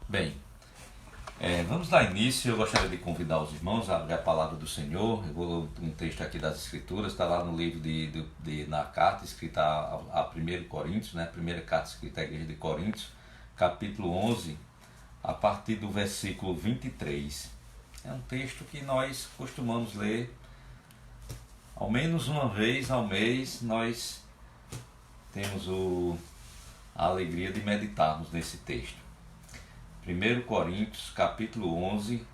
Bem, vamos dar início. Eu gostaria de convidar os irmãos a abrir a palavra do Senhor. Eu vou ler um texto aqui das Escrituras, está lá no livro na carta escrita a 1 Coríntios, né? Primeira carta escrita à igreja de Coríntios, capítulo 11, a partir do versículo 23. É um texto que nós costumamos ler ao menos uma vez ao mês. Nós temos a alegria de meditarmos nesse texto. 1 Coríntios, capítulo 11,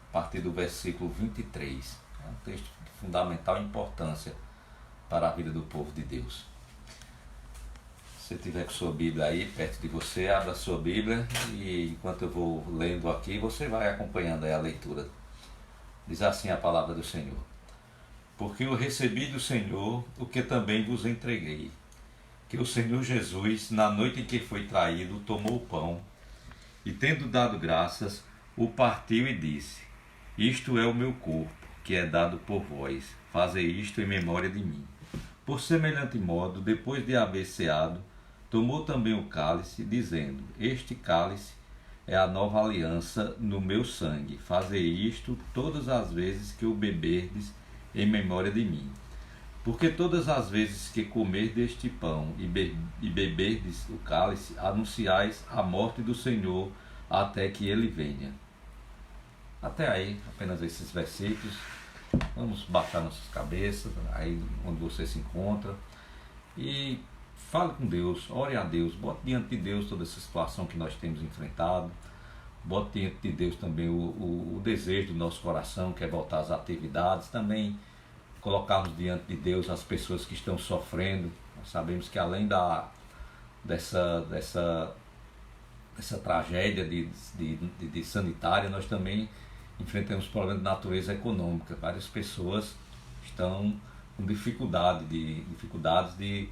a partir do versículo 23. É um texto de fundamental importância para a vida do povo de Deus. Se você tiver com sua Bíblia aí perto de você, abra a sua Bíblia e enquanto eu vou lendo aqui, você vai acompanhando aí a leitura. Diz assim a palavra do Senhor: Porque eu recebi do Senhor o que também vos entreguei, que o Senhor Jesus, na noite em que foi traído, tomou o pão, e tendo dado graças, o partiu e disse: Isto é o meu corpo, que é dado por vós. Fazei isto em memória de mim. Por semelhante modo, depois de haver ceado, tomou também o cálice, dizendo: Este cálice é a nova aliança no meu sangue. Fazei isto todas as vezes que o beberdes em memória de mim. Porque todas as vezes que comerdes este pão e beberdes o cálice, anunciais a morte do Senhor até que ele venha. Até aí, apenas esses versículos. Vamos baixar nossas cabeças, aí onde você se encontra, e fale com Deus, ore a Deus, bote diante de Deus toda essa situação que nós temos enfrentado, bote diante de Deus também o desejo do nosso coração, que é voltar às atividades, também colocarmos diante de Deus as pessoas que estão sofrendo. Nós sabemos que além dessa tragédia de sanitária, nós também enfrentamos problemas de natureza econômica. Várias pessoas estão com dificuldades de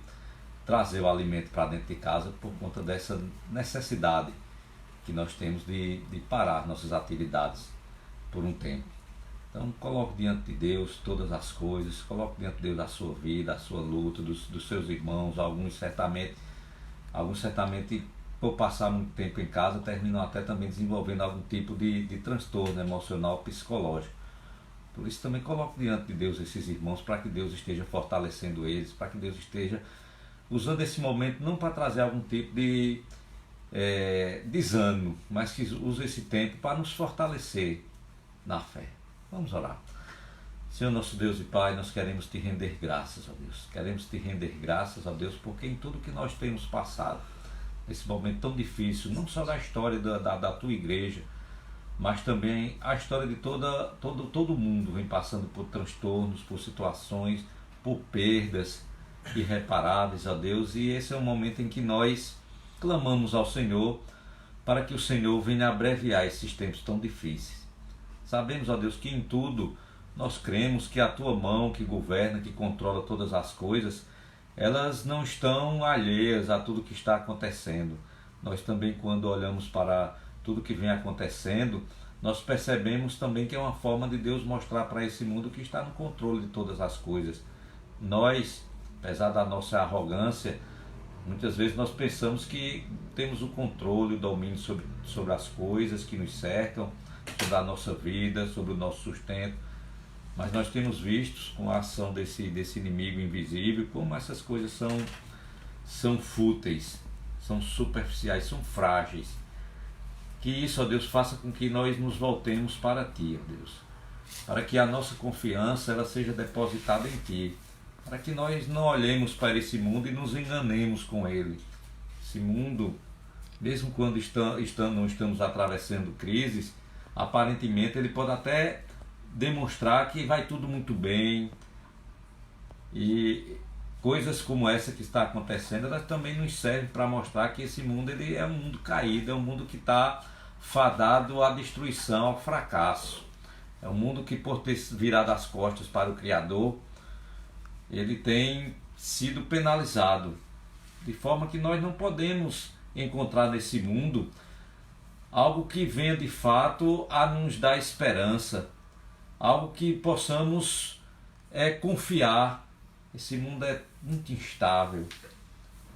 trazer o alimento para dentro de casa por conta dessa necessidade que nós temos de parar nossas atividades por um tempo. Então coloque diante de Deus todas as coisas, coloque diante de Deus a sua vida, a sua luta, dos seus irmãos. Alguns certamente por passar muito tempo em casa terminam até também desenvolvendo algum tipo de transtorno emocional, psicológico. Por isso também coloque diante de Deus esses irmãos, para que Deus esteja fortalecendo eles, para que Deus esteja usando esse momento não para trazer algum tipo de desânimo, mas que use esse tempo para nos fortalecer na fé. Vamos orar. Senhor nosso Deus e Pai, nós queremos te render graças, ó Deus. Queremos te render graças, ó Deus, porque em tudo que nós temos passado, nesse momento tão difícil, não só da história da tua igreja, mas também a história de todo mundo vem passando por transtornos, por situações, por perdas irreparáveis, ó Deus, e esse é o momento em que nós clamamos ao Senhor para que o Senhor venha abreviar esses tempos tão difíceis. Sabemos, ó Deus, que em tudo nós cremos que a tua mão que governa, que controla todas as coisas, elas não estão alheias a tudo que está acontecendo. Nós também, quando olhamos para tudo que vem acontecendo, nós percebemos também que é uma forma de Deus mostrar para esse mundo que está no controle de todas as coisas. Nós, apesar da nossa arrogância, muitas vezes nós pensamos que temos o controle, o domínio sobre as coisas que nos cercam, sobre a nossa vida, sobre o nosso sustento. Mas nós temos visto, com a ação desse inimigo invisível, como essas coisas são fúteis, são superficiais, são frágeis. Que isso, ó Deus, faça com que nós nos voltemos para Ti, ó Deus, para que a nossa confiança ela seja depositada em Ti, para que nós não olhemos para esse mundo e nos enganemos com ele. Esse mundo, mesmo quando não estamos atravessando crises, aparentemente ele pode até demonstrar que vai tudo muito bem, e coisas como essa que está acontecendo, elas também nos servem para mostrar que esse mundo ele é um mundo caído, é um mundo que está fadado à destruição, ao fracasso. É um mundo que, por ter virado as costas para o Criador, ele tem sido penalizado, de forma que nós não podemos encontrar nesse mundo algo que venha de fato a nos dar esperança, algo que possamos confiar. Esse mundo é muito instável.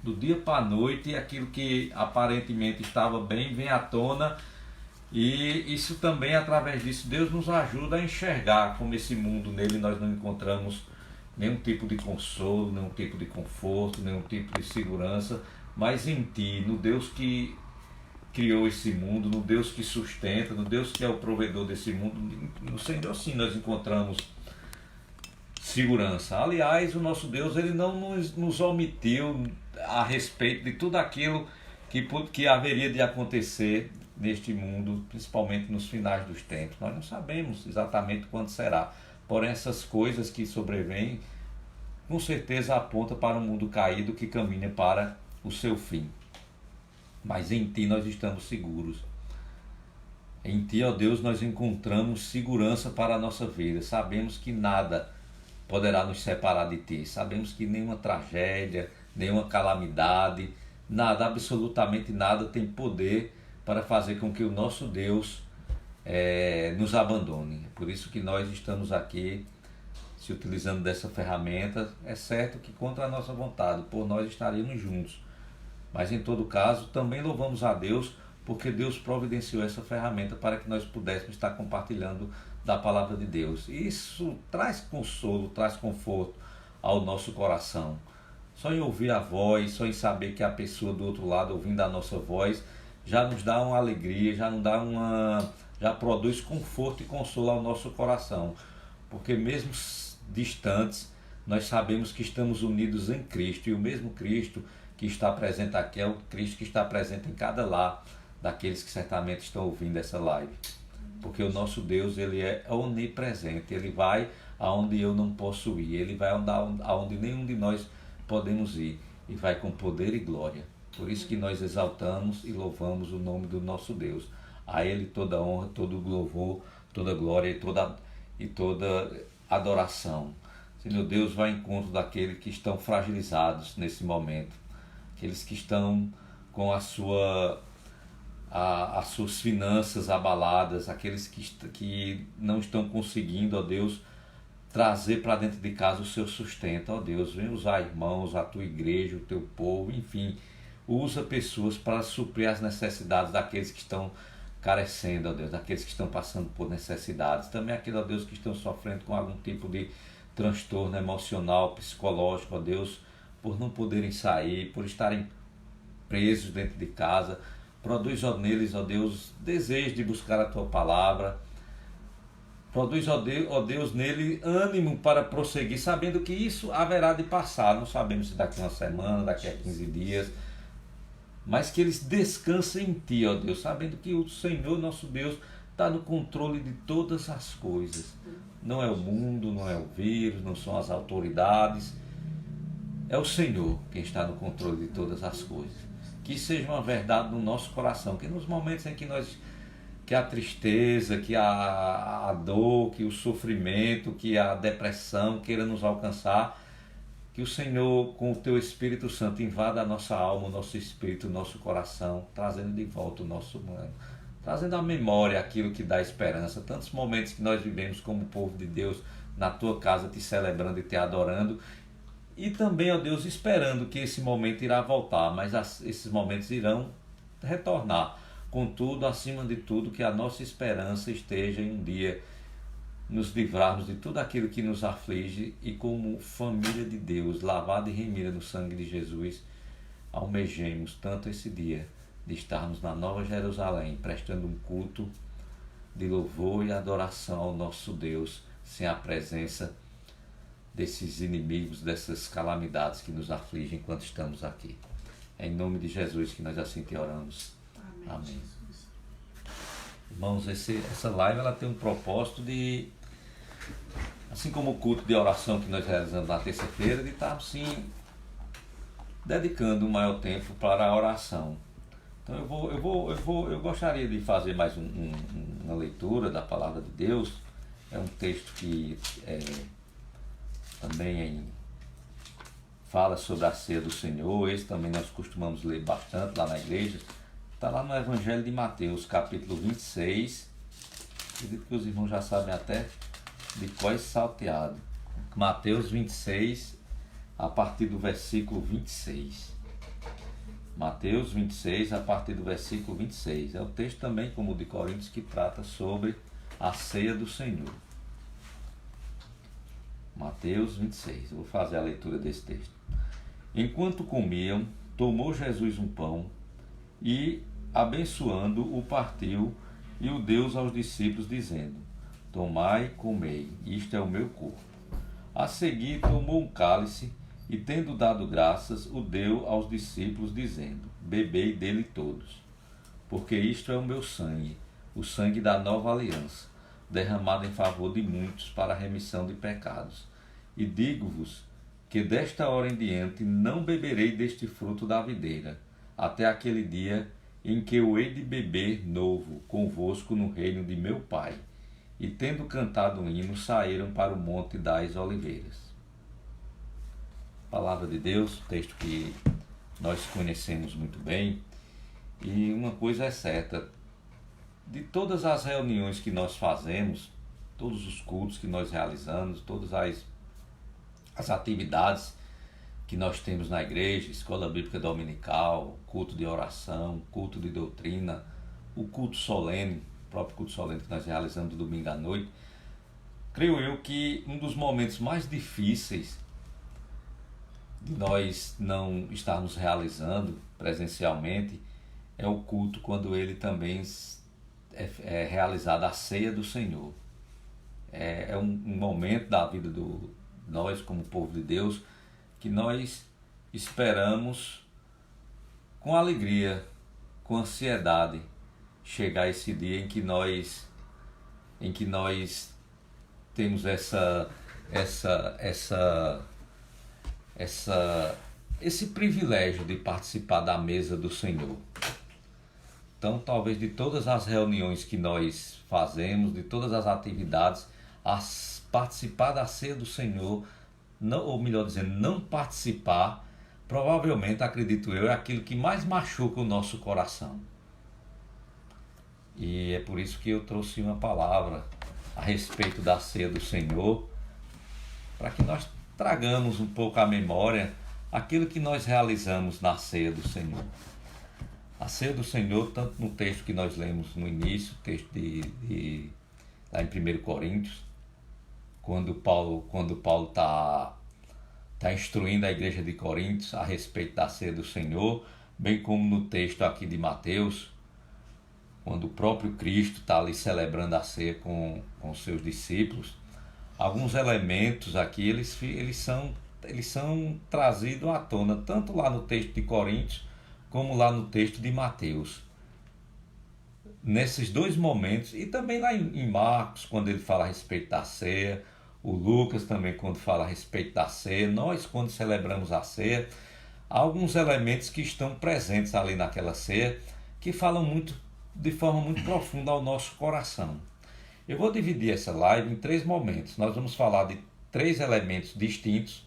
Do dia para a noite, aquilo que aparentemente estava bem vem à tona E isso também, através disso, Deus nos ajuda a enxergar como esse mundo, nele nós não encontramos nenhum tipo de consolo, nenhum tipo de conforto, nenhum tipo de segurança, mas em Ti, no Deus que criou esse mundo, no Deus que sustenta, no Deus que é o provedor desse mundo, no Senhor sim nós encontramos segurança. Aliás, o nosso Deus, ele não nos omitiu a respeito de tudo aquilo que haveria de acontecer neste mundo, principalmente nos finais dos tempos. Nós não sabemos exatamente quando será, porém essas coisas que sobrevêm com certeza apontam para um mundo caído que caminha para o seu fim. Mas em Ti nós estamos seguros. Em Ti, ó Deus, nós encontramos segurança para a nossa vida. Sabemos que nada poderá nos separar de Ti. Sabemos que nenhuma tragédia, nenhuma calamidade, nada, absolutamente nada tem poder para fazer com que o nosso Deus nos abandone. É por isso que nós estamos aqui se utilizando dessa ferramenta. É certo que contra a nossa vontade, por nós estaríamos juntos. Mas em todo caso, também louvamos a Deus porque Deus providenciou essa ferramenta para que nós pudéssemos estar compartilhando da palavra de Deus. E isso traz consolo, traz conforto ao nosso coração. Só em ouvir a voz, só em saber que a pessoa do outro lado ouvindo a nossa voz já nos dá uma alegria, já produz conforto e consolo ao nosso coração. Porque mesmo distantes, nós sabemos que estamos unidos em Cristo, e o mesmo Cristo que está presente aqui é o Cristo que está presente em cada lar daqueles que certamente estão ouvindo essa live. Porque o nosso Deus, ele é onipresente, ele vai aonde eu não posso ir, ele vai aonde nenhum de nós podemos ir, e vai com poder e glória. Por isso que nós exaltamos e louvamos o nome do nosso Deus. A Ele toda honra, todo louvor, toda glória e toda adoração. Senhor Deus, vai ao encontro daqueles que estão fragilizados nesse momento, aqueles que estão com as suas finanças abaladas, aqueles que não estão conseguindo, ó Deus, trazer para dentro de casa o seu sustento. Ó Deus, vem usar irmãos, a tua igreja, o teu povo, enfim, usa pessoas para suprir as necessidades daqueles que estão carecendo, ó Deus, daqueles que estão passando por necessidades, também aqueles, ó Deus, que estão sofrendo com algum tipo de transtorno emocional, psicológico, ó Deus, por não poderem sair, por estarem presos dentro de casa. Produz, ó neles, ó Deus, desejo de buscar a tua palavra. Produz, ó Deus, nele ânimo para prosseguir, sabendo que isso haverá de passar. Não sabemos se daqui a uma semana, daqui a 15 dias, mas que eles descansem em Ti, ó Deus, sabendo que o Senhor, nosso Deus, está no controle de todas as coisas. Não é o mundo, não é o vírus, não são as autoridades. É o Senhor quem está no controle de todas as coisas. Que seja uma verdade no nosso coração, que nos momentos em que a tristeza, que a dor, que o sofrimento, que a depressão queira nos alcançar, que o Senhor, com o Teu Espírito Santo, invada a nossa alma, o nosso espírito, o nosso coração, trazendo de volta o nosso humano, trazendo à memória aquilo que dá esperança. Tantos momentos que nós vivemos como povo de Deus na Tua casa, Te celebrando e Te adorando, e também, ó Deus, esperando que esse momento irá voltar, mas esses momentos irão retornar. Contudo, acima de tudo, que a nossa esperança esteja em um dia nos livrarmos de tudo aquilo que nos aflige e, como família de Deus, lavada e remida no sangue de Jesus, almejemos tanto esse dia de estarmos na Nova Jerusalém, prestando um culto de louvor e adoração ao nosso Deus, sem a presença desses inimigos, dessas calamidades que nos afligem enquanto estamos aqui. É em nome de Jesus que nós assim te oramos. Amém. Irmãos, essa live ela tem um propósito de, assim como o culto de oração que nós realizamos na terça-feira, de estar assim dedicando um maior tempo para a oração. Então eu gostaria de fazer mais uma leitura da palavra de Deus. É um texto que também fala sobre a ceia do Senhor. Esse também nós costumamos ler bastante lá na igreja. Está lá no Evangelho de Mateus, capítulo 26. Acredito que os irmãos já sabem até de cor salteado. Mateus 26, a partir do versículo 26. Mateus 26, a partir do versículo 26. É o texto também, como o de Coríntios, que trata sobre a ceia do Senhor. Mateus 26. Eu vou fazer a leitura desse texto. Enquanto comiam, tomou Jesus um pão e, abençoando, o partiu e o deu aos discípulos, dizendo: Tomai, comei, isto é o meu corpo. A seguir, tomou um cálice e, tendo dado graças, o deu aos discípulos, dizendo: Bebei dele todos, porque isto é o meu sangue, o sangue da nova aliança, derramado em favor de muitos para a remissão de pecados. E digo-vos que desta hora em diante não beberei deste fruto da videira, até aquele dia em que eu hei de beber novo convosco no reino de meu Pai. E tendo cantado um hino, saíram para o Monte das Oliveiras. Palavra de Deus, texto que nós conhecemos muito bem. E uma coisa é certa, de todas as reuniões que nós fazemos, todos os cultos que nós realizamos, todas as atividades que nós temos na igreja, escola bíblica dominical, culto de oração, culto de doutrina, o culto solene, o próprio culto solene que nós realizamos no domingo à noite, creio eu que um dos momentos mais difíceis de nós não estarmos realizando presencialmente é o culto quando ele também é realizado a ceia do Senhor. É um momento da vida nós como povo de Deus que nós esperamos com alegria, com ansiedade, chegar esse dia em que nós temos esse privilégio de participar da mesa do Senhor. Então, talvez de todas as reuniões que nós fazemos, de todas as atividades, participar da ceia do Senhor, não, ou melhor dizendo, não participar, provavelmente, acredito eu, é aquilo que mais machuca o nosso coração. E é por isso que eu trouxe uma palavra a respeito da ceia do Senhor, para que nós tragamos um pouco à memória aquilo que nós realizamos na ceia do Senhor. A ceia do Senhor, tanto no texto que nós lemos no início, texto lá em 1 Coríntios, quando Paulo está instruindo a igreja de Coríntios a respeito da ceia do Senhor, bem como no texto aqui de Mateus, quando o próprio Cristo está ali celebrando a ceia com seus discípulos, alguns elementos aqui eles são trazidos à tona, tanto lá no texto de Coríntios, como lá no texto de Mateus. Nesses dois momentos, e também lá em Marcos, quando ele fala a respeito da ceia, o Lucas também quando fala a respeito da ceia, nós quando celebramos a ceia, há alguns elementos que estão presentes ali naquela ceia, que falam de forma muito profunda ao nosso coração. Eu vou dividir essa live em 3 momentos. Nós vamos falar de 3 elementos distintos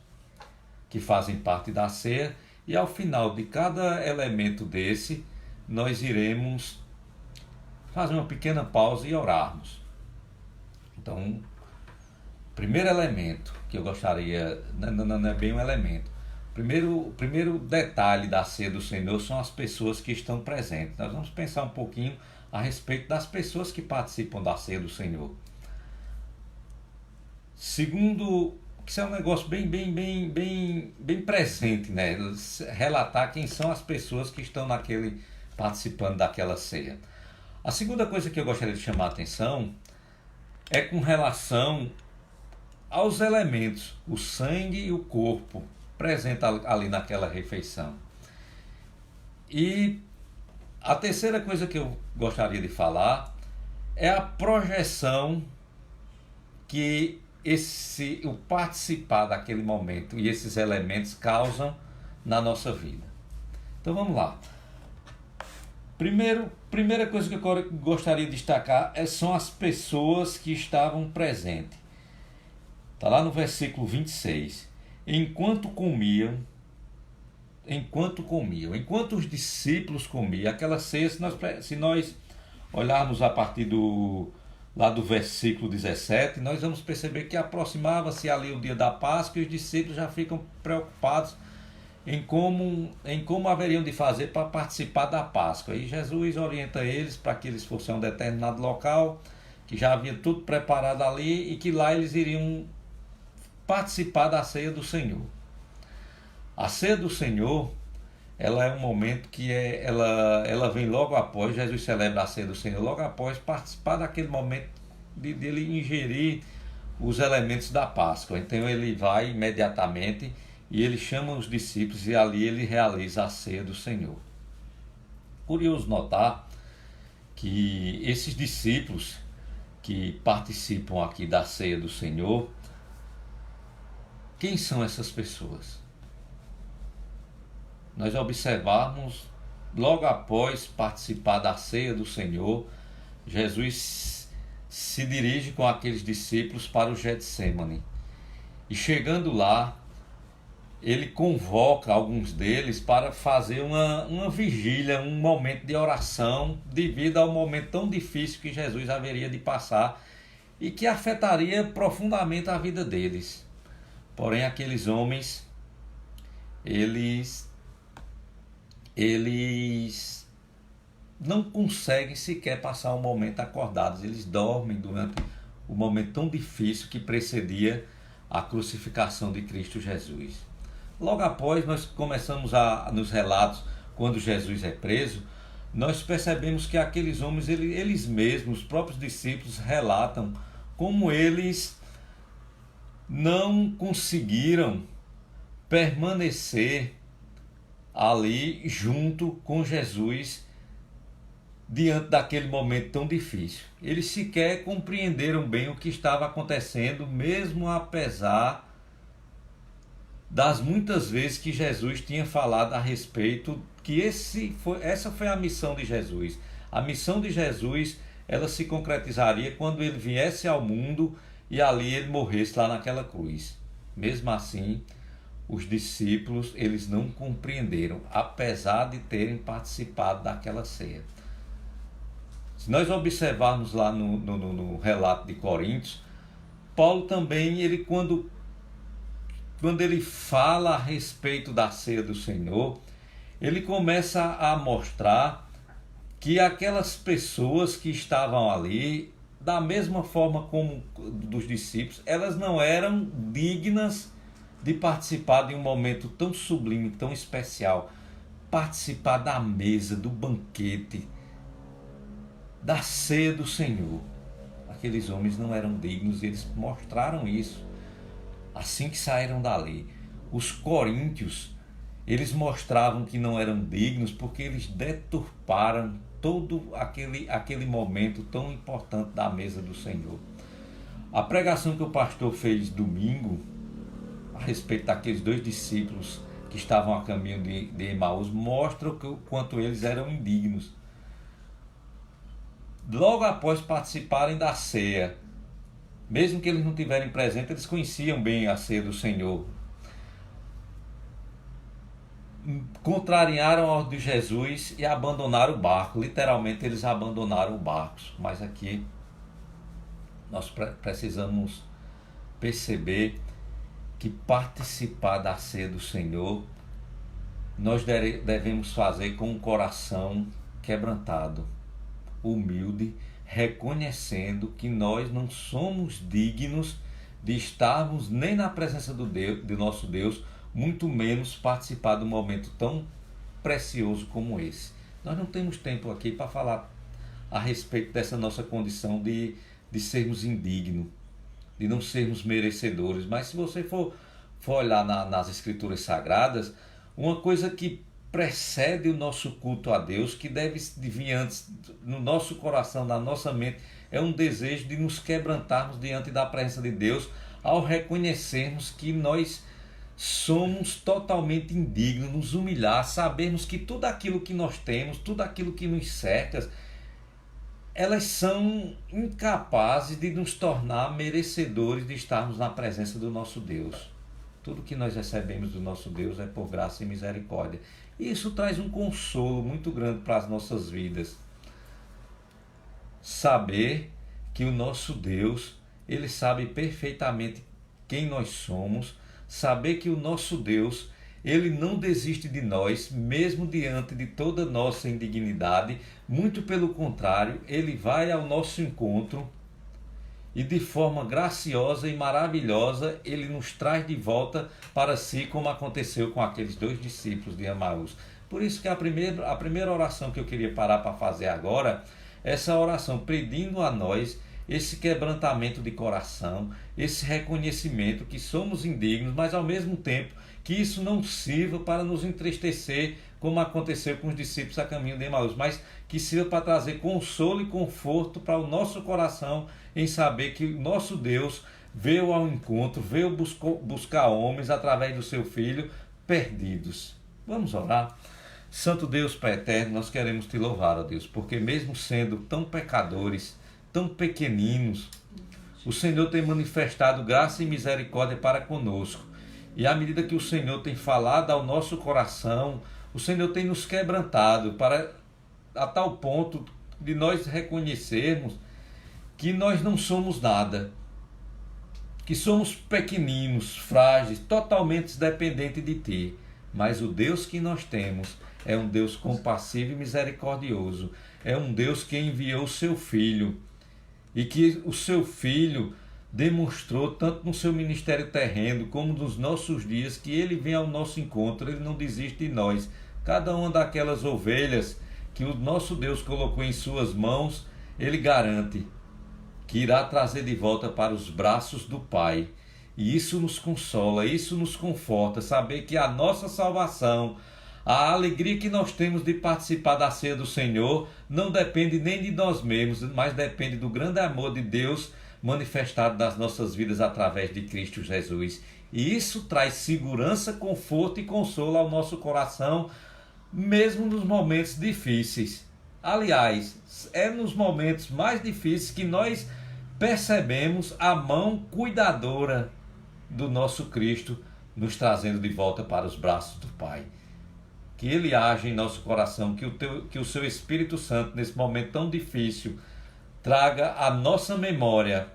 que fazem parte da ceia, e ao final de cada elemento desse, nós iremos fazer uma pequena pausa e orarmos. Então, primeiro elemento que eu gostaria, não é bem um elemento, o primeiro detalhe da ceia do Senhor são as pessoas que estão presentes. Nós vamos pensar um pouquinho a respeito das pessoas que participam da ceia do Senhor. Segundo, que isso é um negócio bem presente, né? Relatar quem são as pessoas que estão participando daquela ceia. A segunda coisa que eu gostaria de chamar a atenção é com relação aos elementos, o sangue e o corpo presentes ali naquela refeição. E a terceira coisa que eu gostaria de falar é a projeção que o participar daquele momento e esses elementos causam na nossa vida. Então vamos lá. Primeira coisa que eu gostaria de destacar são as pessoas que estavam presentes. Está lá no versículo 26. Enquanto os discípulos comiam, aquela ceia, se nós olharmos a partir lá do versículo 17, nós vamos perceber que aproximava-se ali o dia da Páscoa e os discípulos já ficam preocupados em como haveriam de fazer para participar da Páscoa. E Jesus orienta eles para que eles fossem a um determinado local, que já havia tudo preparado ali e que lá eles iriam participar da ceia do Senhor. A ceia do Senhor, ela é um momento que ela vem logo após, Jesus celebra a ceia do Senhor logo após participar daquele momento de ele ingerir os elementos da Páscoa. Então ele vai imediatamente e ele chama os discípulos e ali ele realiza a ceia do Senhor. Curioso notar que esses discípulos que participam aqui da ceia do Senhor, quem são essas pessoas? Nós observarmos, logo após participar da ceia do Senhor, Jesus se dirige com aqueles discípulos para o Getsêmani. E chegando lá, ele convoca alguns deles para fazer uma vigília, um momento de oração, devido ao momento tão difícil que Jesus haveria de passar e que afetaria profundamente a vida deles. Porém, aqueles homens, eles não conseguem sequer passar um momento acordados. Eles dormem durante o momento tão difícil que precedia a crucificação de Cristo Jesus. Logo após, nós começamos nos relatos, quando Jesus é preso, nós percebemos que aqueles homens, eles mesmos, os próprios discípulos, relatam como eles não conseguiram permanecer ali junto com Jesus diante daquele momento tão difícil. Eles sequer compreenderam bem o que estava acontecendo, mesmo apesar das muitas vezes que Jesus tinha falado a respeito que essa foi a missão de Jesus. A missão de Jesus, ela se concretizaria quando ele viesse ao mundo e ali ele morresse lá naquela cruz. Mesmo assim, os discípulos, eles não compreenderam, apesar de terem participado daquela ceia. Se nós observarmos lá no relato de Coríntios, Paulo também, ele quando ele fala a respeito da ceia do Senhor, ele começa a mostrar que aquelas pessoas que estavam ali, da mesma forma como dos discípulos, elas não eram dignas de participar de um momento tão sublime, tão especial, participar da mesa, do banquete, da ceia do Senhor. Aqueles homens não eram dignos e eles mostraram isso assim que saíram dali. Os coríntios, eles mostravam que não eram dignos porque eles deturparam todo aquele momento tão importante da mesa do Senhor. A pregação que o pastor fez domingo a respeito daqueles dois discípulos que estavam a caminho de Emaús mostra o quanto eles eram indignos. Logo após participarem da ceia, mesmo que eles não estiverem presentes, eles conheciam bem a ceia do Senhor. Contrariaram a ordem de Jesus e abandonaram o barco. Literalmente eles abandonaram o barco. Mas aqui nós precisamos perceber que participar da ceia do Senhor nós devemos fazer com um coração quebrantado, humilde, reconhecendo que nós não somos dignos de estarmos nem na presença do nosso Deus, muito menos participar de um momento tão precioso como esse. Nós não temos tempo aqui para falar a respeito dessa nossa condição de sermos indignos, de não sermos merecedores, mas se você for olhar nas Escrituras Sagradas, uma coisa que precede o nosso culto a Deus, que deve vir antes no nosso coração, na nossa mente, é um desejo de nos quebrantarmos diante da presença de Deus, ao reconhecermos que nós somos totalmente indignos, nos humilhar, sabermos que tudo aquilo que nós temos, tudo aquilo que nos cerca, elas são incapazes de nos tornar merecedores de estarmos na presença do nosso Deus. Tudo que nós recebemos do nosso Deus é por graça e misericórdia. E isso traz um consolo muito grande para as nossas vidas. Saber que o nosso Deus, ele sabe perfeitamente quem nós somos. Saber que o nosso Deus, Ele não desiste de nós, mesmo diante de toda nossa indignidade. Muito pelo contrário, Ele vai ao nosso encontro e de forma graciosa e maravilhosa Ele nos traz de volta para si, como aconteceu com aqueles 2 discípulos de Emaús. Por isso que a primeira oração que eu queria parar para fazer agora, essa oração pedindo a nós esse quebrantamento de coração, esse reconhecimento que somos indignos, mas ao mesmo tempo que isso não sirva para nos entristecer, como aconteceu com os discípulos a caminho de Emaús, mas que sirva para trazer consolo e conforto para o nosso coração em saber que o nosso Deus veio ao encontro, veio buscar homens através do seu Filho perdidos. Vamos orar? Santo Deus, Pai eterno, nós queremos te louvar, ó Deus, porque mesmo sendo tão pecadores, tão pequeninos, o Senhor tem manifestado graça e misericórdia para conosco. E à medida que o Senhor tem falado ao nosso coração, o Senhor tem nos quebrantado para a tal ponto de nós reconhecermos que nós não somos nada, que somos pequeninos, frágeis, totalmente dependentes de Ti. Mas o Deus que nós temos é um Deus compassivo e misericordioso. É um Deus que enviou o seu Filho e que o seu Filho demonstrou tanto no seu ministério terreno como nos nossos dias que Ele vem ao nosso encontro, Ele não desiste de nós. Cada uma daquelas ovelhas que o nosso Deus colocou em suas mãos, Ele garante que irá trazer de volta para os braços do Pai. E isso nos consola, isso nos conforta, saber que a nossa salvação, a alegria que nós temos de participar da ceia do Senhor, não depende nem de nós mesmos, mas depende do grande amor de Deus manifestado nas nossas vidas através de Cristo Jesus. E isso traz segurança, conforto e consolo ao nosso coração, mesmo nos momentos difíceis. Aliás, é nos momentos mais difíceis que nós percebemos a mão cuidadora do nosso Cristo nos trazendo de volta para os braços do Pai. Que Ele age em nosso coração, que o seu Espírito Santo, nesse momento tão difícil, traga à nossa memória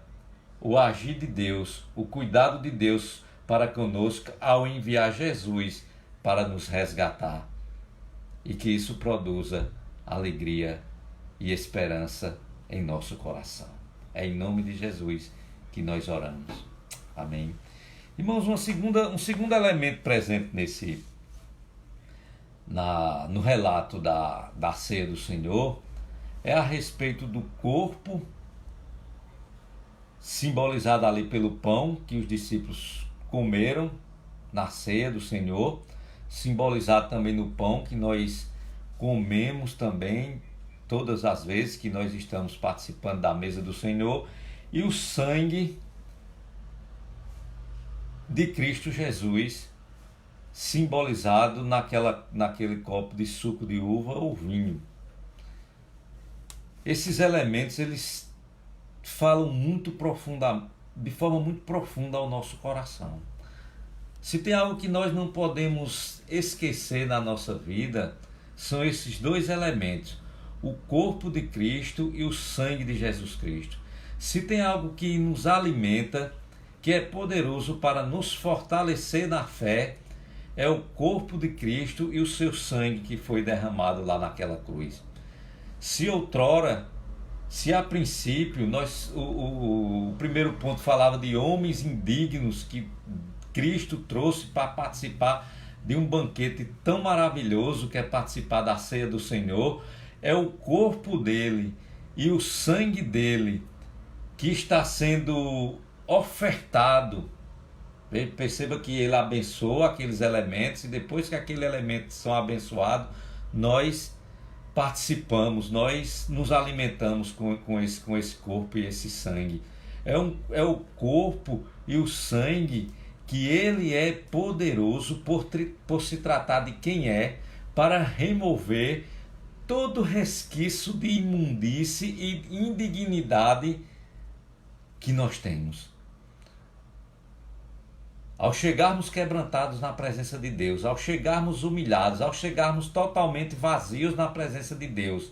o agir de Deus, o cuidado de Deus para conosco ao enviar Jesus para nos resgatar. E que isso produza alegria e esperança em nosso coração. É em nome de Jesus que nós oramos. Amém. Irmãos, um segundo elemento presente no relato da ceia do Senhor é a respeito do corpo, simbolizado ali pelo pão que os discípulos comeram na ceia do Senhor, simbolizado também no pão que nós comemos também todas as vezes que nós estamos participando da mesa do Senhor, e o sangue de Cristo Jesus, simbolizado naquele copo de suco de uva ou vinho. Esses elementos, eles falam de forma muito profunda ao nosso coração. Se tem algo que nós não podemos esquecer na nossa vida, são esses 2 elementos, o corpo de Cristo e o sangue de Jesus Cristo. Se tem algo que nos alimenta, que é poderoso para nos fortalecer na fé, é o corpo de Cristo e o seu sangue que foi derramado lá naquela cruz. Se a princípio, o primeiro ponto falava de homens indignos que Cristo trouxe para participar de um banquete tão maravilhoso que é participar da ceia do Senhor, é o corpo dele e o sangue dele que está sendo ofertado. Perceba que ele abençoa aqueles elementos e depois que aqueles elementos são abençoados, nós participamos, nós nos alimentamos com esse corpo e esse sangue. É o corpo e o sangue que ele é poderoso por se tratar de quem é, para remover todo resquício de imundície e indignidade que nós temos. Ao chegarmos quebrantados na presença de Deus, ao chegarmos humilhados, ao chegarmos totalmente vazios na presença de Deus,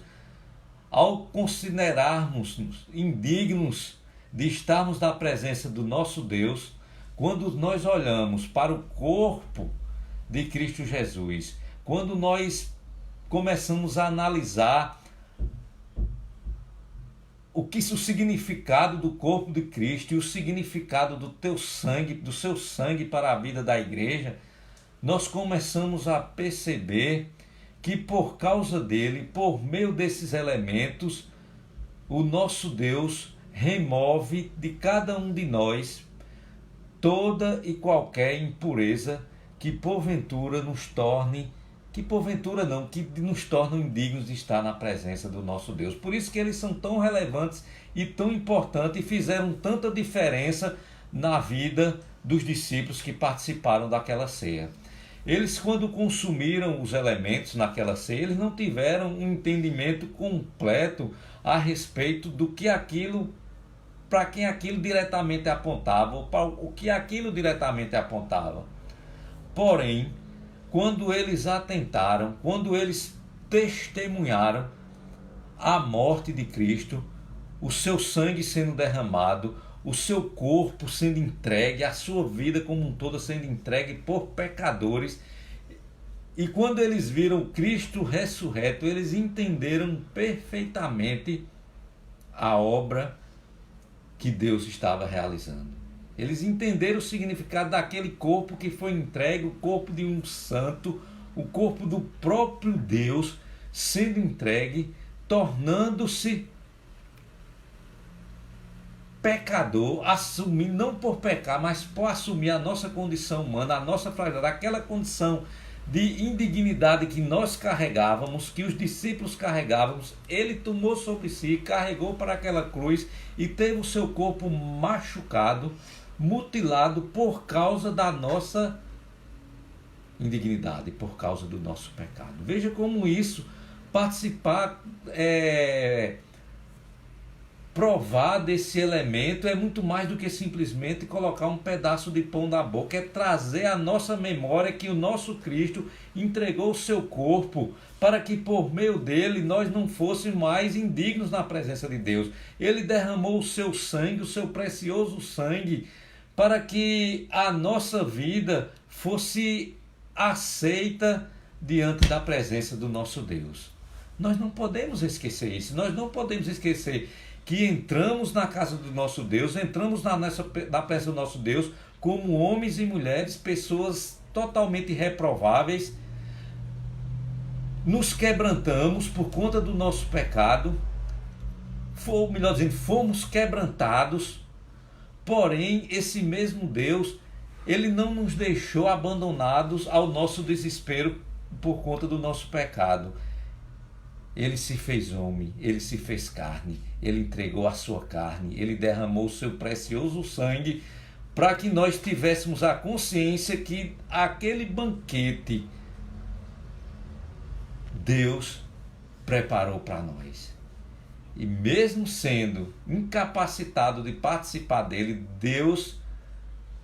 ao considerarmos indignos de estarmos na presença do nosso Deus, quando nós olhamos para o corpo de Cristo Jesus. Quando nós começamos a analisar o significado do corpo de Cristo e o significado do teu sangue, do seu sangue para a vida da igreja, nós começamos a perceber que por causa dele, por meio desses elementos, o nosso Deus remove de cada um de nós toda e qualquer impureza que porventura nos torne, que nos tornam indignos de estar na presença do nosso Deus. Por isso que eles são tão relevantes e tão importantes e fizeram tanta diferença na vida dos discípulos que participaram daquela ceia. Eles, quando consumiram os elementos naquela ceia, eles não tiveram um entendimento completo a respeito do que aquilo, para quem aquilo diretamente apontava, ou para o que aquilo diretamente apontava. Porém, quando eles atentaram, quando eles testemunharam a morte de Cristo, o seu sangue sendo derramado, o seu corpo sendo entregue, a sua vida como um todo sendo entregue por pecadores, e quando eles viram Cristo ressurreto, eles entenderam perfeitamente a obra que Deus estava realizando. Eles entenderam o significado daquele corpo que foi entregue, o corpo de um santo, o corpo do próprio Deus sendo entregue, tornando-se pecador, assumir, não por pecar, mas por assumir a nossa condição humana, a nossa fragilidade, aquela condição de indignidade que nós carregávamos, que os discípulos carregávamos. Ele tomou sobre si, carregou para aquela cruz e teve o seu corpo machucado, mutilado por causa da nossa indignidade, por causa do nosso pecado. Veja como isso, participar, provar desse elemento é muito mais do que simplesmente colocar um pedaço de pão na boca, é trazer à nossa memória que o nosso Cristo entregou o seu corpo para que por meio dele nós não fôssemos mais indignos na presença de Deus. Ele derramou o seu sangue, o seu precioso sangue, para que a nossa vida fosse aceita diante da presença do nosso Deus. Nós não podemos esquecer isso, nós não podemos esquecer que entramos na casa do nosso Deus, entramos na presença do nosso Deus como homens e mulheres, pessoas totalmente reprováveis, nos quebrantamos por conta do nosso pecado, ou melhor dizendo, fomos quebrantados, porém esse mesmo Deus, ele não nos deixou abandonados ao nosso desespero por conta do nosso pecado. Ele se fez homem, ele se fez carne, ele entregou a sua carne, ele derramou o seu precioso sangue para que nós tivéssemos a consciência que aquele banquete Deus preparou para nós. E mesmo sendo incapacitado de participar dele, Deus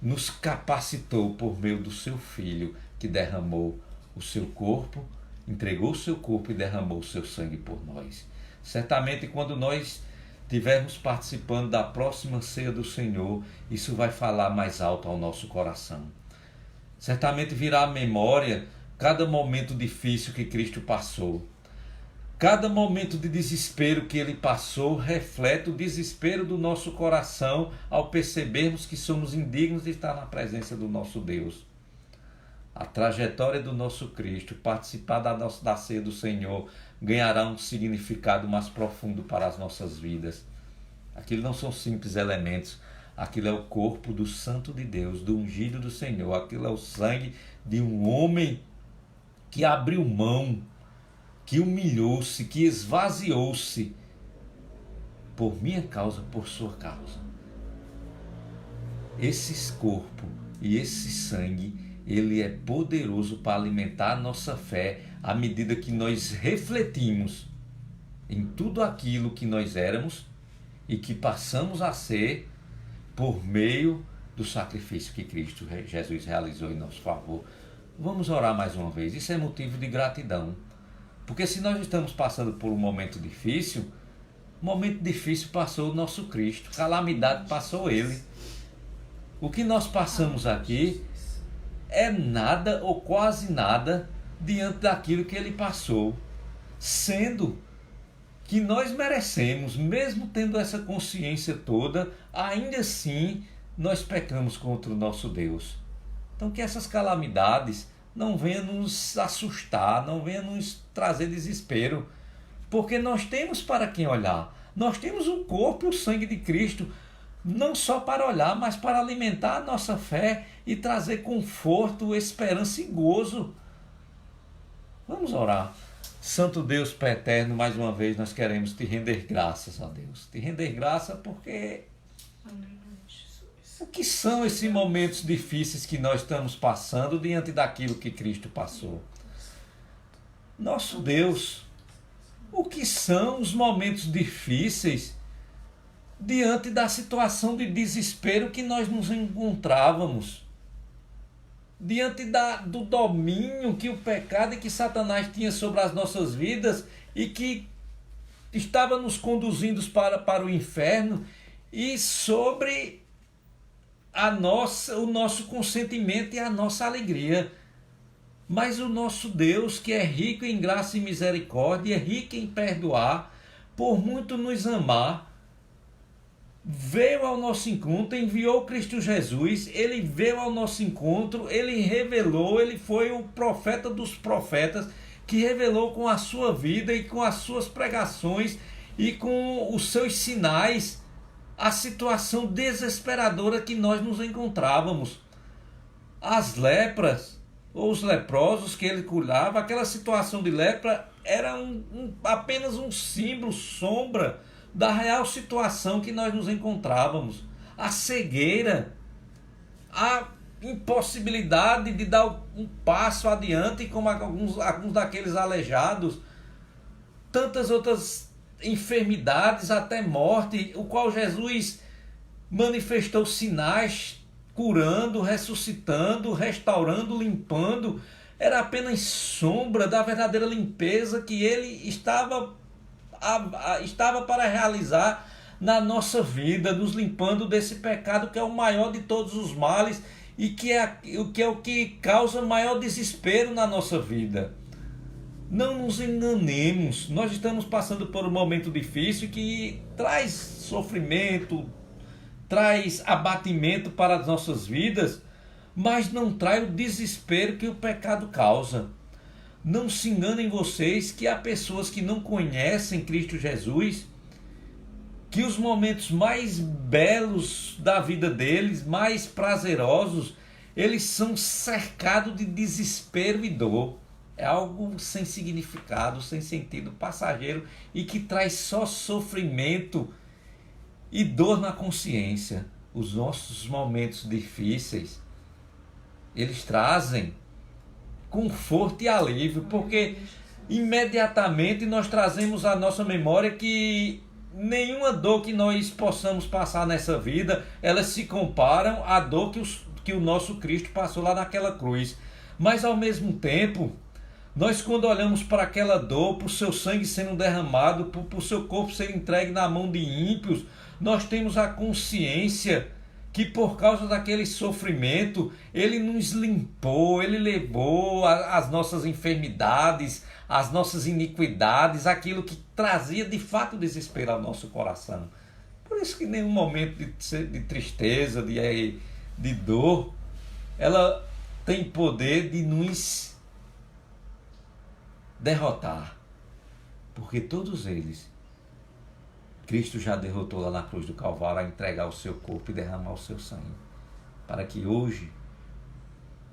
nos capacitou por meio do seu Filho, que derramou o seu corpo, entregou o seu corpo e derramou o seu sangue por nós. Certamente quando nós estivermos participando da próxima ceia do Senhor, isso vai falar mais alto ao nosso coração. Certamente virá à memória cada momento difícil que Cristo passou. Cada momento de desespero que ele passou reflete o desespero do nosso coração ao percebermos que somos indignos de estar na presença do nosso Deus. A trajetória do nosso Cristo, participar da ceia do Senhor, ganhará um significado mais profundo para as nossas vidas. Aquilo não são simples elementos, aquilo é o corpo do Santo de Deus, do ungido do Senhor, aquilo é o sangue de um homem que abriu mão, que humilhou-se, que esvaziou-se por minha causa, por sua causa. Esse corpo e esse sangue, ele é poderoso para alimentar a nossa fé à medida que nós refletimos em tudo aquilo que nós éramos e que passamos a ser por meio do sacrifício que Cristo Jesus realizou em nosso favor. Vamos orar mais uma vez. Isso é motivo de gratidão. Porque se nós estamos passando por um momento difícil passou o nosso Cristo, calamidade passou ele. O que nós passamos aqui é nada ou quase nada diante daquilo que ele passou, sendo que nós merecemos, mesmo tendo essa consciência toda, ainda assim nós pecamos contra o nosso Deus. Então que essas calamidades não venham nos assustar, não venham nos trazer desespero, porque nós temos para quem olhar. Nós temos o corpo e o sangue de Cristo, não só para olhar, mas para alimentar a nossa fé e trazer conforto, esperança e gozo. Vamos orar. Santo Deus Pai eterno, mais uma vez nós queremos te render graças, ó Deus. Te render graça porque o que são esses momentos difíceis que nós estamos passando diante daquilo que Cristo passou? Nosso Deus, o que são os momentos difíceis diante da situação de desespero que nós nos encontrávamos? Diante do domínio que o pecado e que Satanás tinha sobre as nossas vidas e que estava nos conduzindo para o inferno, e sobre o nosso consentimento e a nossa alegria. Mas o nosso Deus, que é rico em graça e misericórdia, é rico em perdoar, por muito nos amar, veio ao nosso encontro, enviou Cristo Jesus, ele veio ao nosso encontro, ele revelou, ele foi o profeta dos profetas, que revelou com a sua vida e com as suas pregações e com os seus sinais a situação desesperadora que nós nos encontrávamos. As lepras, ou os leprosos que ele curava, aquela situação de lepra era apenas um símbolo, sombra da real situação que nós nos encontrávamos. A cegueira, a impossibilidade de dar um passo adiante, como alguns daqueles aleijados, tantas outras enfermidades, até morte, o qual Jesus manifestou sinais, curando, ressuscitando, restaurando, limpando. Era apenas sombra da verdadeira limpeza que ele estava para realizar na nossa vida, nos limpando desse pecado que é o maior de todos os males e que é o que causa maior desespero na nossa vida. Não nos enganemos, nós estamos passando por um momento difícil que traz sofrimento, traz abatimento para as nossas vidas, mas não traz o desespero que o pecado causa. Não se enganem vocês que há pessoas que não conhecem Cristo Jesus, que os momentos mais belos da vida deles, mais prazerosos, eles são cercados de desespero e dor. É algo sem significado, sem sentido, passageiro e que traz só sofrimento e dor na consciência. Os nossos momentos difíceis, eles trazem conforto e alívio, porque imediatamente nós trazemos à nossa memória que nenhuma dor que nós possamos passar nessa vida, elas se comparam à dor que o nosso Cristo passou lá naquela cruz. Mas ao mesmo tempo, nós quando olhamos para aquela dor, para o seu sangue sendo derramado, para o seu corpo ser entregue na mão de ímpios, nós temos a consciência que por causa daquele sofrimento, ele nos limpou, ele levou as nossas enfermidades, as nossas iniquidades, aquilo que trazia de fato desespero ao nosso coração. Por isso que nenhum momento de tristeza, de dor, ela tem poder de nos derrotar, porque todos eles Cristo já derrotou lá na cruz do Calvário a entregar o seu corpo e derramar o seu sangue, para que hoje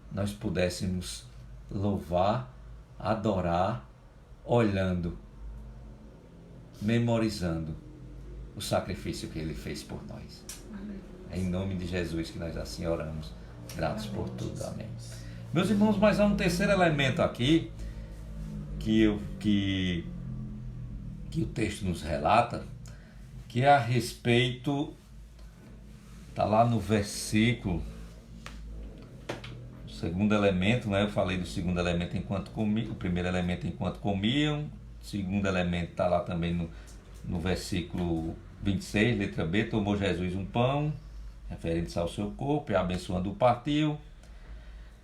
nós pudéssemos louvar, adorar, olhando, memorizando o sacrifício que ele fez por nós. É em nome de Jesus que nós assim oramos, gratos por tudo. Amém. Meus irmãos, mas há um terceiro elemento aqui que o texto nos relata, que é a respeito, está lá no versículo, o segundo elemento, né? Eu falei do segundo elemento enquanto comiam, o primeiro elemento enquanto comiam, o segundo elemento está lá também no versículo 26, letra B, tomou Jesus um pão, referente ao seu corpo, e abençoando o partiu.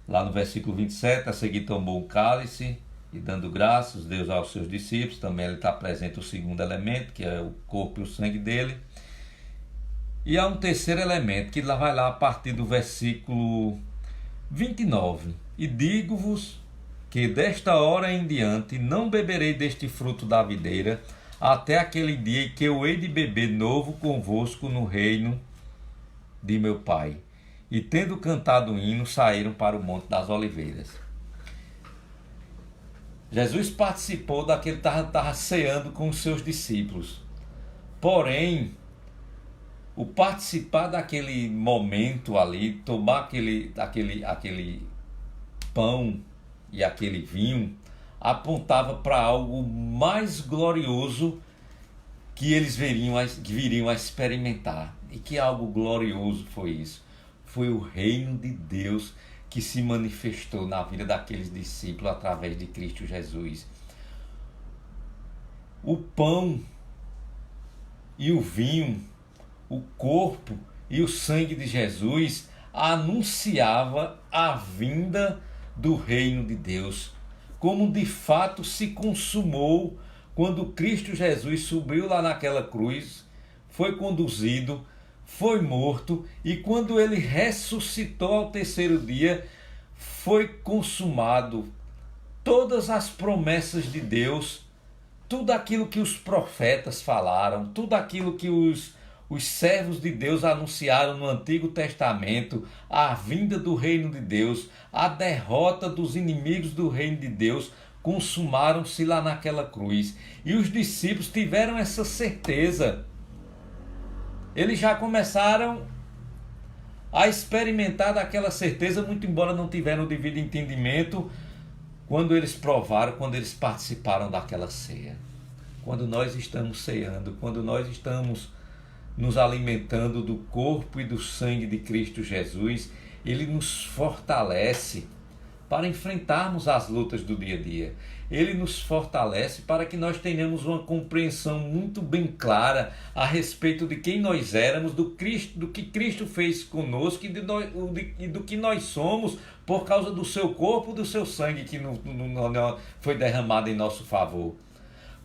Lá no versículo 27, a seguir tomou um cálice e dando graças, deu aos seus discípulos. Também ele está presente o segundo elemento, que é o corpo e o sangue dele. E há um terceiro elemento, que vai lá a partir do versículo 29. E digo-vos que desta hora em diante não beberei deste fruto da videira, até aquele dia em que eu hei de beber novo convosco no reino de meu Pai. E tendo cantado um hino, saíram para o Monte das Oliveiras. Jesus participou daquele que estava ceando com os seus discípulos. Porém, o participar daquele momento ali, tomar aquele pão e aquele vinho, apontava para algo mais glorioso que eles viriam a experimentar. E que algo glorioso foi isso? Foi o reino de Deus que se manifestou na vida daqueles discípulos através de Cristo Jesus. O pão e o vinho, o corpo e o sangue de Jesus anunciava a vinda do reino de Deus, como de fato se consumou quando Cristo Jesus subiu lá naquela cruz, foi conduzido, foi morto, e quando ele ressuscitou ao terceiro dia, foi consumado. Todas as promessas de Deus, tudo aquilo que os profetas falaram, tudo aquilo que os servos de Deus anunciaram no Antigo Testamento, a vinda do reino de Deus, a derrota dos inimigos do reino de Deus, consumaram-se lá naquela cruz. E os discípulos tiveram essa certeza. Eles já começaram a experimentar daquela certeza, muito embora não tiveram o devido entendimento, quando eles provaram, quando eles participaram daquela ceia. Quando nós estamos ceando, quando nós estamos nos alimentando do corpo e do sangue de Cristo Jesus, ele nos fortalece para enfrentarmos as lutas do dia a dia. Ele nos fortalece para que nós tenhamos uma compreensão muito bem clara a respeito de quem nós éramos, do que Cristo fez conosco e do que nós somos por causa do seu corpo e do seu sangue que foi derramado em nosso favor.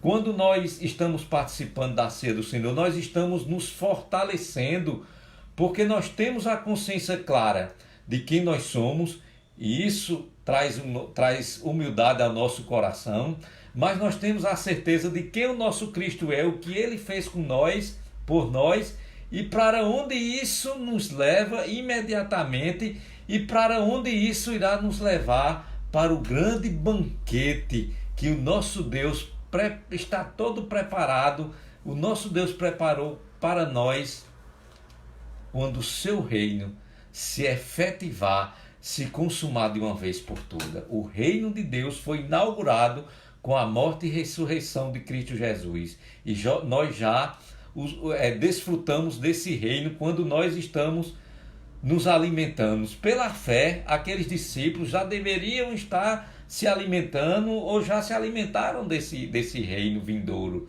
Quando nós estamos participando da ceia do Senhor, nós estamos nos fortalecendo, porque nós temos a consciência clara de quem nós somos, e isso traz humildade ao nosso coração, mas nós temos a certeza de quem o nosso Cristo é, o que ele fez com nós, por nós, e para onde isso nos leva imediatamente, e para onde isso irá nos levar para o grande banquete que o nosso Deus está todo preparado. O nosso Deus preparou para nós quando o seu reino se efetivar, se consumar de uma vez por todas. O reino de Deus foi inaugurado com a morte e ressurreição de Cristo Jesus. E nós já desfrutamos desse reino quando nós estamos nos alimentando. Pela fé, aqueles discípulos já deveriam estar se alimentando ou já se alimentaram desse reino vindouro.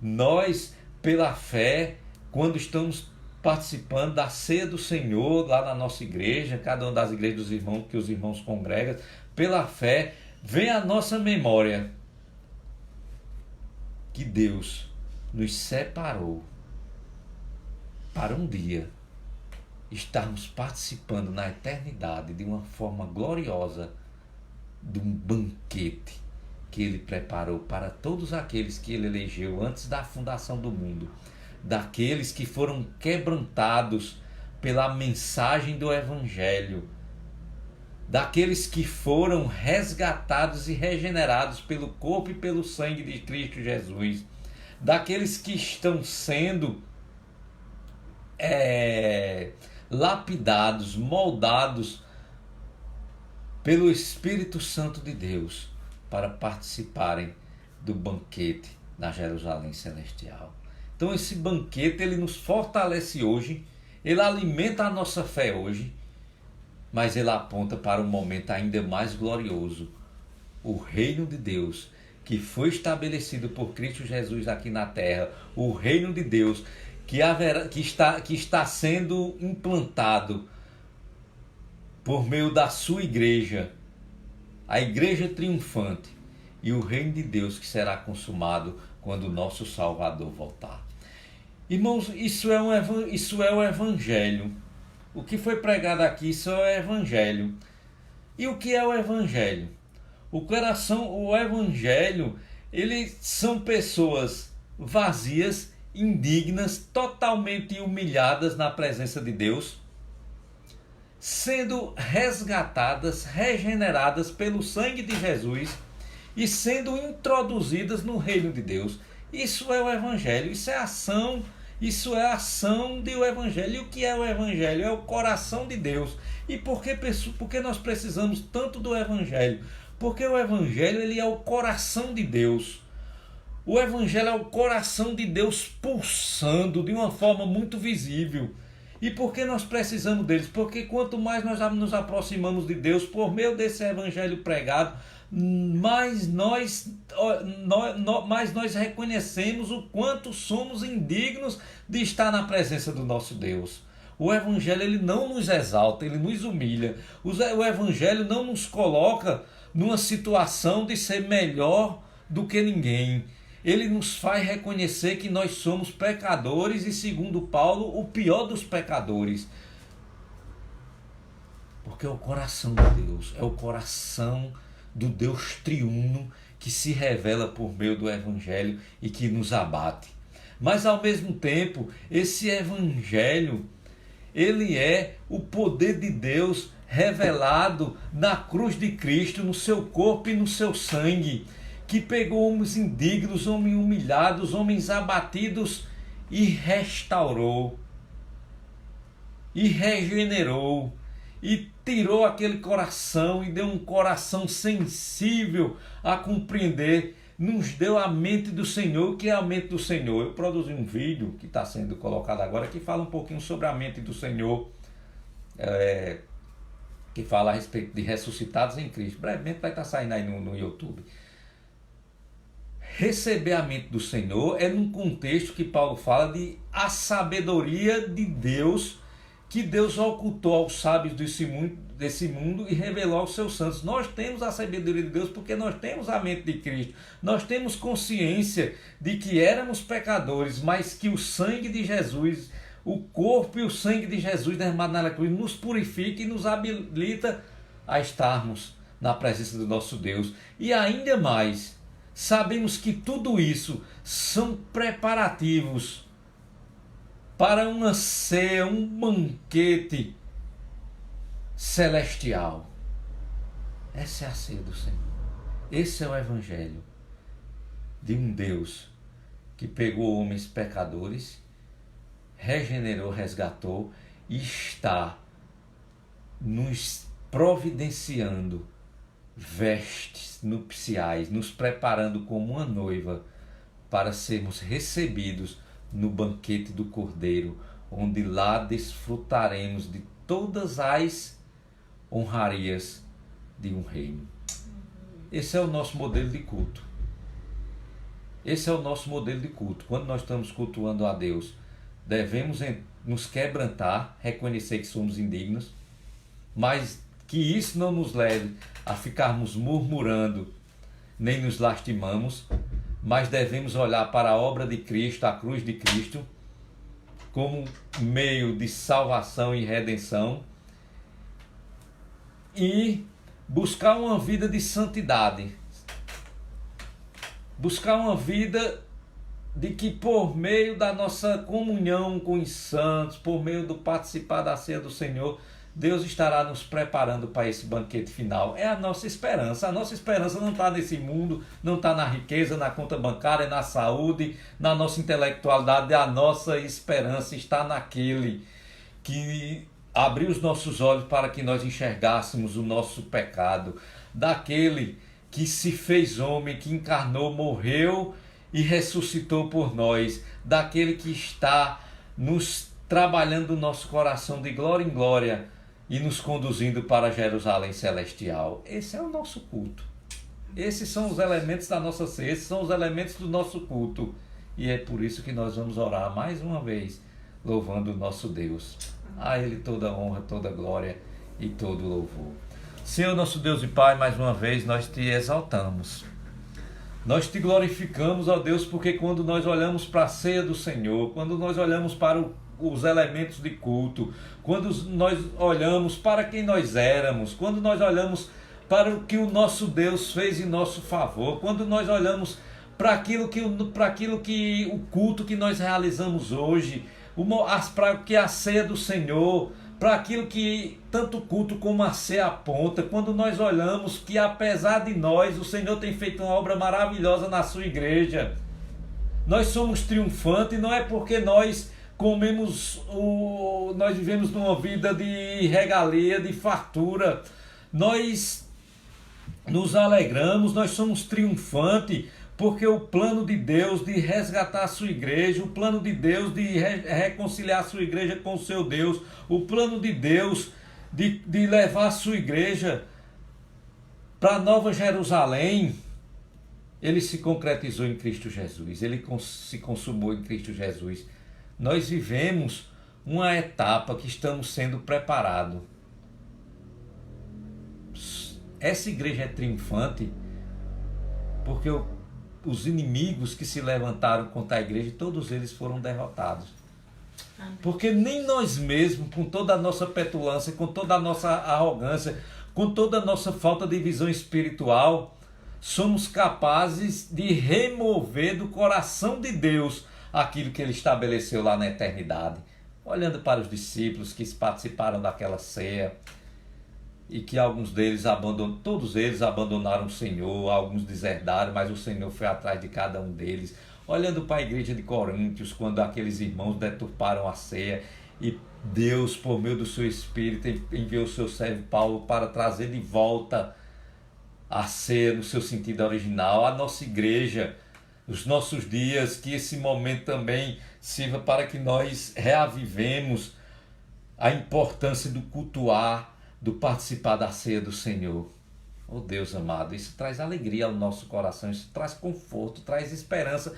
Nós, pela fé, quando estamos participando da ceia do Senhor lá na nossa igreja, cada uma das igrejas dos irmãos que os irmãos congregam, pela fé, vem à nossa memória que Deus nos separou para um dia estarmos participando na eternidade de uma forma gloriosa de um banquete que ele preparou para todos aqueles que ele elegeu antes da fundação do mundo, daqueles que foram quebrantados pela mensagem do Evangelho, daqueles que foram resgatados e regenerados pelo corpo e pelo sangue de Cristo Jesus, daqueles que estão sendo lapidados, moldados pelo Espírito Santo de Deus para participarem do banquete na Jerusalém Celestial. Então esse banquete ele nos fortalece hoje, ele alimenta a nossa fé hoje, mas ele aponta para um momento ainda mais glorioso, o reino de Deus que foi estabelecido por Cristo Jesus aqui na terra, o reino de Deus que está sendo implantado por meio da sua igreja, a igreja triunfante e o reino de Deus que será consumado quando o nosso Salvador voltar. Irmãos, isso é o Evangelho. O que foi pregado aqui, isso é o Evangelho. E o que é o Evangelho? O Evangelho, eles são pessoas vazias, indignas, totalmente humilhadas na presença de Deus, sendo resgatadas, regeneradas pelo sangue de Jesus e sendo introduzidas no reino de Deus. Isso é o Evangelho, isso é a ação do Evangelho. E o que é o Evangelho? É o coração de Deus. E por que nós precisamos tanto do Evangelho? Porque o Evangelho, ele é o coração de Deus. O Evangelho é o coração de Deus pulsando de uma forma muito visível. E por que nós precisamos deles? Porque quanto mais nós nos aproximamos de Deus por meio desse Evangelho pregado, mais nós reconhecemos o quanto somos indignos de estar na presença do nosso Deus. O Evangelho, ele não nos exalta, ele nos humilha. O Evangelho não nos coloca numa situação de ser melhor do que ninguém. Ele nos faz reconhecer que nós somos pecadores e, segundo Paulo, o pior dos pecadores. Porque é o coração de Deus, é o coração do Deus triuno que se revela por meio do Evangelho e que nos abate. Mas, ao mesmo tempo, esse Evangelho, ele é o poder de Deus revelado na cruz de Cristo, no seu corpo e no seu sangue, que pegou homens indignos, homens humilhados, homens abatidos e restaurou, e regenerou, e tirou aquele coração e deu um coração sensível a compreender, nos deu a mente do Senhor. O que é a mente do Senhor? Eu produzi um vídeo que está sendo colocado agora que fala um pouquinho sobre a mente do Senhor, que fala a respeito de ressuscitados em Cristo. Brevemente vai estar saindo aí no YouTube. Receber a mente do Senhor é num contexto que Paulo fala de a sabedoria de Deus, que Deus ocultou aos sábios desse mundo e revelou aos seus santos. Nós temos a sabedoria de Deus porque nós temos a mente de Cristo. Nós temos consciência de que éramos pecadores, mas que o sangue de Jesus, o corpo e o sangue de Jesus derramado na cruz, nos purifica e nos habilita a estarmos na presença do nosso Deus. E ainda mais, sabemos que tudo isso são preparativos para uma ceia, um banquete celestial. Essa é a ceia do Senhor. Esse é o Evangelho de um Deus que pegou homens pecadores, regenerou, resgatou e está nos providenciando vestes nupciais, nos preparando como uma noiva para sermos recebidos no banquete do Cordeiro, onde lá desfrutaremos de todas as honrarias de um reino. Esse é o nosso modelo de culto. Esse é o nosso modelo de culto. Quando nós estamos cultuando a Deus, devemos nos quebrantar, reconhecer que somos indignos, mas que isso não nos leve a ficarmos murmurando, nem nos lastimamos, mas devemos olhar para a obra de Cristo, a cruz de Cristo, como meio de salvação e redenção, e buscar uma vida de santidade, buscar uma vida de que por meio da nossa comunhão com os santos, por meio do participar da ceia do Senhor, Deus estará nos preparando para esse banquete final. É a nossa esperança. A nossa esperança não está nesse mundo, não está na riqueza, na conta bancária, na saúde, na nossa intelectualidade. A nossa esperança está naquele que abriu os nossos olhos para que nós enxergássemos o nosso pecado, daquele que se fez homem, que encarnou, morreu e ressuscitou por nós, daquele que está nos trabalhando o nosso coração de glória em glória e nos conduzindo para Jerusalém celestial. Esse é o nosso culto. Esses são os elementos da nossa ceia, esses são os elementos do nosso culto. E é por isso que nós vamos orar mais uma vez, louvando o nosso Deus. A Ele toda honra, toda glória e todo louvor. Senhor, nosso Deus e Pai, mais uma vez nós te exaltamos. Nós te glorificamos, ó Deus, porque quando nós olhamos para a ceia do Senhor, quando nós olhamos para os elementos de culto, quando nós olhamos para quem nós éramos, quando nós olhamos para o que o nosso Deus fez em nosso favor, quando nós olhamos para aquilo que o culto que nós realizamos hoje, para que a ceia do Senhor, para aquilo que tanto o culto como a ceia aponta, quando nós olhamos que apesar de nós, o Senhor tem feito uma obra maravilhosa na sua igreja. Nós somos triunfantes, não é porque nós nós vivemos numa vida de regalia, de fartura. Nós nos alegramos, nós somos triunfantes, porque o plano de Deus de resgatar a sua igreja, o plano de Deus de reconciliar a sua igreja com o seu Deus, o plano de Deus de levar a sua igreja para a Nova Jerusalém, ele se concretizou em Cristo Jesus, ele se consumou em Cristo Jesus. Nós vivemos uma etapa que estamos sendo preparados. Essa igreja é triunfante porque os inimigos que se levantaram contra a igreja, todos eles foram derrotados. Amém. Porque nem nós mesmos, com toda a nossa petulância, com toda a nossa arrogância, com toda a nossa falta de visão espiritual, somos capazes de remover do coração de Deus aquilo que ele estabeleceu lá na eternidade. Olhando para os discípulos que participaram daquela ceia, e que alguns deles todos eles abandonaram o Senhor, alguns deserdaram, mas o Senhor foi atrás de cada um deles. Olhando para a igreja de Coríntios, quando aqueles irmãos deturparam a ceia, e Deus, por meio do seu Espírito, enviou o seu servo Paulo para trazer de volta a ceia no seu sentido original, a nossa igreja, os nossos dias, que esse momento também sirva para que nós reavivemos a importância do cultuar, do participar da ceia do Senhor. Oh Deus amado, isso traz alegria ao nosso coração, isso traz conforto, traz esperança,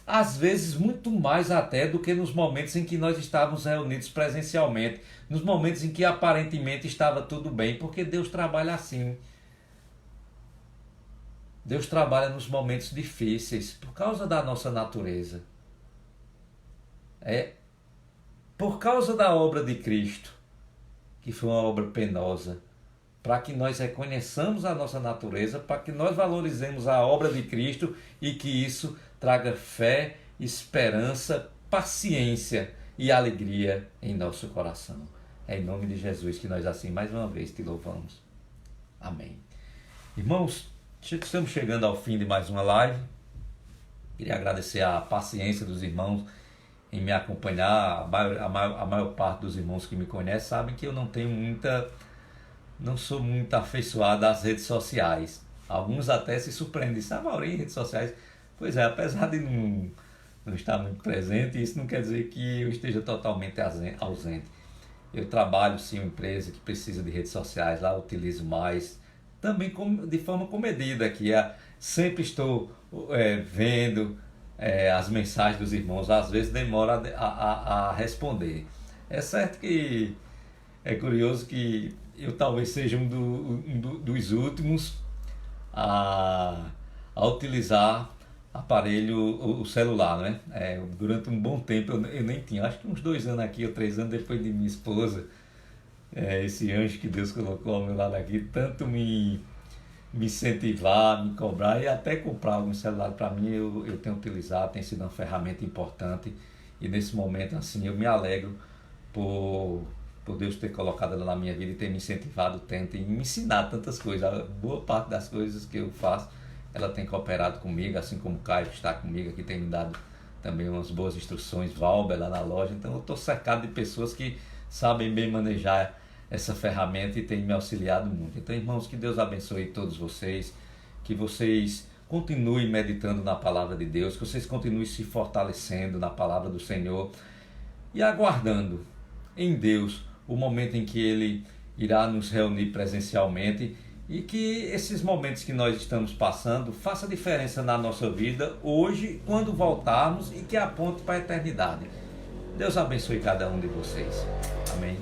às vezes muito mais até do que nos momentos em que nós estávamos reunidos presencialmente, nos momentos em que aparentemente estava tudo bem, porque Deus trabalha assim. Deus trabalha nos momentos difíceis, por causa da nossa natureza. É por causa da obra de Cristo, que foi uma obra penosa, para que nós reconheçamos a nossa natureza, para que nós valorizemos a obra de Cristo e que isso traga fé, esperança, paciência e alegria em nosso coração. É em nome de Jesus que nós assim mais uma vez te louvamos. Amém. Irmãos, estamos chegando ao fim de mais uma live. Queria agradecer a paciência dos irmãos em me acompanhar. A maior parte dos irmãos que me conhecem sabem que eu não sou muito afeiçoado às redes sociais. Alguns até se surpreendem, Maurinho, redes sociais. Pois é, apesar de não estar muito presente, isso não quer dizer que eu esteja totalmente ausente. Eu trabalho sim em uma empresa que precisa de redes sociais, lá eu utilizo mais, também de forma comedida, que sempre estou vendo as mensagens dos irmãos, às vezes demora a responder. É certo que é curioso que eu talvez seja dos últimos a utilizar o celular, né? Durante um bom tempo eu nem tinha, acho que uns 2 anos aqui ou 3 anos depois de minha esposa, esse anjo que Deus colocou ao meu lado aqui, tanto me incentivar, me cobrar e até comprar algum celular para mim, eu tenho utilizado, tem sido uma ferramenta importante, e nesse momento assim eu me alegro por Deus ter colocado ela na minha vida e ter me incentivado, e me ensinado tantas coisas. A boa parte das coisas que eu faço, ela tem cooperado comigo, assim como o Caio que está comigo aqui tem me dado também umas boas instruções, Valber lá na loja. Então eu estou cercado de pessoas que sabem bem manejar essa ferramenta e tem me auxiliado muito. Então, irmãos, que Deus abençoe todos vocês, que vocês continuem meditando na palavra de Deus, que vocês continuem se fortalecendo na palavra do Senhor e aguardando em Deus o momento em que Ele irá nos reunir presencialmente, e que esses momentos que nós estamos passando faça diferença na nossa vida hoje, quando voltarmos, e que aponte para a eternidade. Deus abençoe cada um de vocês. Amém.